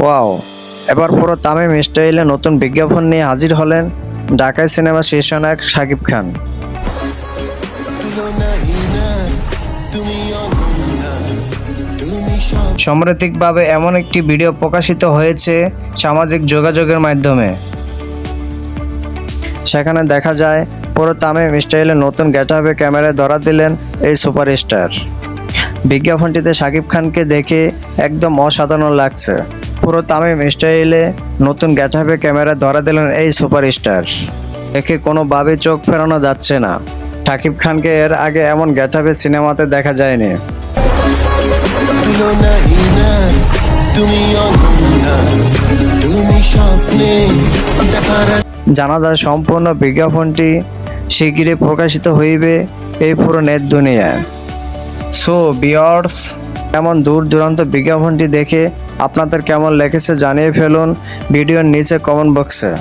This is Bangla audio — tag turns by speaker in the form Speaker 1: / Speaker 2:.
Speaker 1: ওয়াও, এবার পুরো তামিম স্টাইলে নতুন বিজ্ঞাপন নিয়ে হাজির হলেন ঢাকাই সিনেমা শীর্ষনায়ক শাকিব খান। সাম্প্রতিকভাবে এমন একটি ভিডিও প্রকাশিত হয়েছে সামাজিক যোগাযোগের মাধ্যমে। সেখানে দেখা যায় পুরো তামিম স্টাইলে নতুন গেটআপে ক্যামেরায় ধরা দিলেন এই সুপারস্টার। বিজ্ঞাপনটিতে শাকিব খানকে দেখে একদম অসাধারণ লাগছে। পুরো তামিম স্টাইলে নতুন গেটআপে ক্যামেরায় ধরা দিলেন এই সুপারস্টার। দেখে কোনোভাবে চোখ ফেরানো যাচ্ছে না। শাকিব খানকে এর আগে এমন গেটআপে সিনেমাতে দেখা যায়নি। জানা যায় সম্পূর্ণ বিজ্ঞাপনটি শিগগিরই প্রকাশিত হইবে এই পুরো নেট দুনিয়ায়। সো ভিউয়ার্স, এমন দূর দূরান্ত বিজ্ঞাপনটি দেখে আপনাদের কেমন লেগেছে জানিয়ে ফেলুন ভিডিওর নিচে কমেন্ট বক্সে।